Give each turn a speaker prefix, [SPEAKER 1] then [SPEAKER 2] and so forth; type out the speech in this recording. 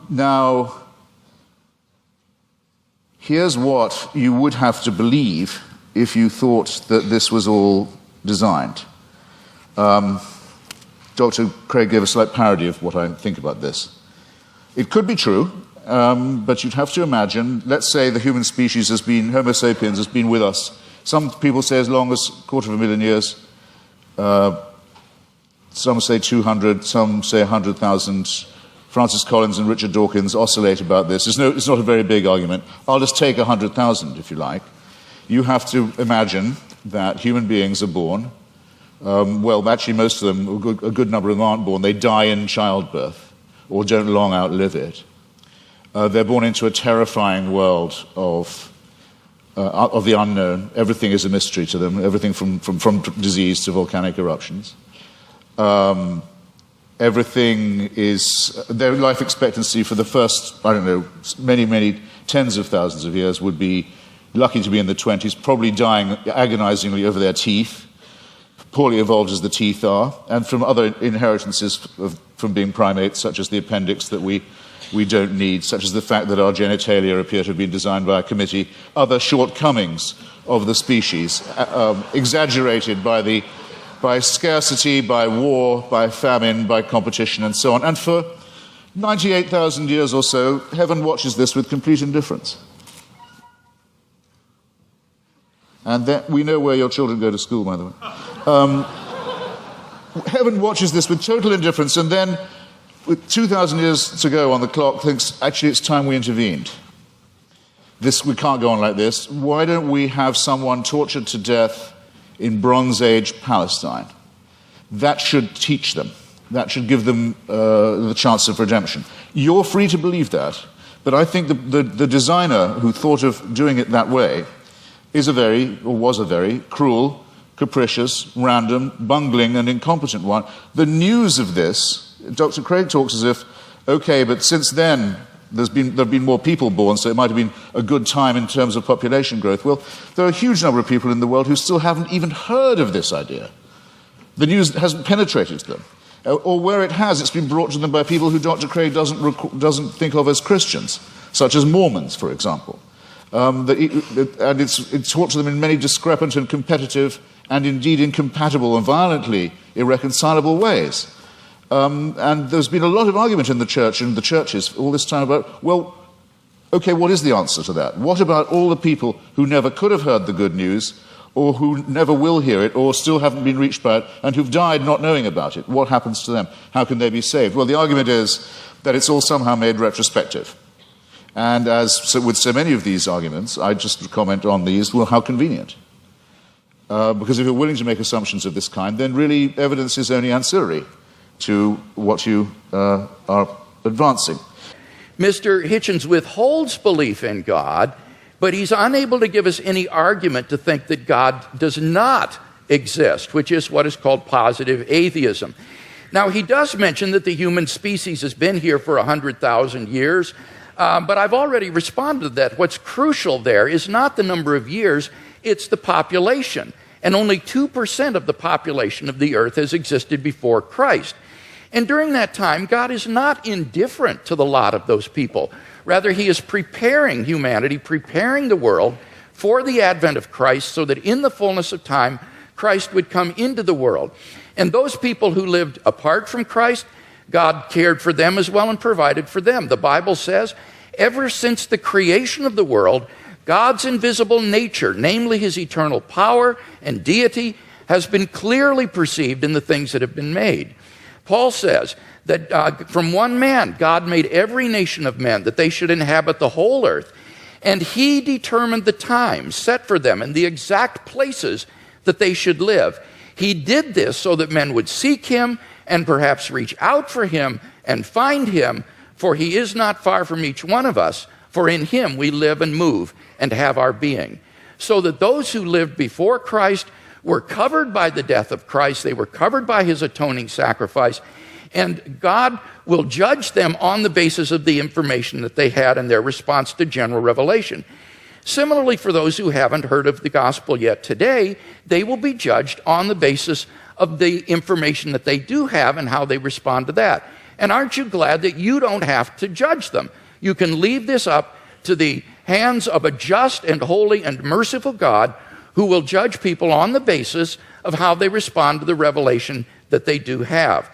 [SPEAKER 1] Now, here's what you would have to believe if you thought that this was all designed. Dr. Craig gave a slight parody of what I think about this. It could be true, but you'd have to imagine, let's say the human species has been, Homo sapiens has been with us. Some people say as long as 250,000 years. Some say 200, some say 100,000. Francis Collins and Richard Dawkins oscillate about this. It's not a very big argument. I'll just take 100,000, if you like. You have to imagine that human beings are born. Well, actually, most of them, a good number of them aren't born. They die in childbirth or don't long outlive it. They're born into a terrifying world of the unknown. Everything is a mystery to them, everything from disease to volcanic eruptions. Everything is, their life expectancy for the first, many tens of thousands of years would be lucky to be in the 20s, probably dying agonizingly over their teeth, poorly evolved as the teeth are, and from other inheritances from being primates, such as the appendix that we don't need, such as the fact that our genitalia appear to have been designed by a committee, other shortcomings of the species, exaggerated by scarcity, by war, by famine, by competition, and so on. And for 98,000 years or so, heaven watches this with complete indifference. And that, we know where your children go to school, by the way. Heaven watches this with total indifference, and then, with 2,000 years to go on the clock, thinks, actually, it's time we intervened. We can't go on like this. Why don't we have someone tortured to death in Bronze Age Palestine? That should teach them. That should give them the chance of redemption. You're free to believe that, but I think the designer who thought of doing it that way was a very cruel, capricious, random, bungling, and incompetent one. The news of this, Dr. Craig talks as if, okay, but since then there have been more people born, so it might have been a good time in terms of population growth. Well, there are a huge number of people in the world who still haven't even heard of this idea. The news hasn't penetrated to them. Or where it has, it's been brought to them by people who Dr. Craig doesn't think of as Christians, such as Mormons, for example. And it's taught to them in many discrepant and competitive and indeed incompatible and violently irreconcilable ways. And there's been a lot of argument in the church and the churches all this time about, well, okay, what is the answer to that? What about all the people who never could have heard the good news, or who never will hear it, or still haven't been reached by it, and who've died not knowing about it? What happens to them? How can they be saved? Well, the argument is that it's all somehow made retrospective. And with so many of these arguments, I just comment on these, well, how convenient. Because if you're willing to make assumptions of this kind, then really evidence is only ancillary to what you are advancing.
[SPEAKER 2] Mr. Hitchens withholds belief in God, but he's unable to give us any argument to think that God does not exist, which is what is called positive atheism. Now, he does mention that the human species has been here for 100,000 years, but I've already responded to that. What's crucial there is not the number of years, it's the population. And only 2% of the population of the earth has existed before Christ. And during that time, God is not indifferent to the lot of those people. Rather, he is preparing humanity, preparing the world for the advent of Christ, so that in the fullness of time, Christ would come into the world. And those people who lived apart from Christ, God cared for them as well and provided for them. The Bible says, ever since the creation of the world, God's invisible nature, namely his eternal power and deity, has been clearly perceived in the things that have been made. Paul says that from one man, God made every nation of men, that they should inhabit the whole earth. And he determined the times set for them and the exact places that they should live. He did this so that men would seek him and perhaps reach out for him and find him, for he is not far from each one of us, for in him we live and move and have our being. So that those who lived before Christ were covered by the death of Christ, they were covered by his atoning sacrifice, and God will judge them on the basis of the information that they had in their response to general revelation. Similarly, for those who haven't heard of the gospel yet today, they will be judged on the basis of the information that they do have and how they respond to that. And aren't you glad that you don't have to judge them? You can leave this up to the hands of a just and holy and merciful God who will judge people on the basis of how they respond to the revelation that they do have.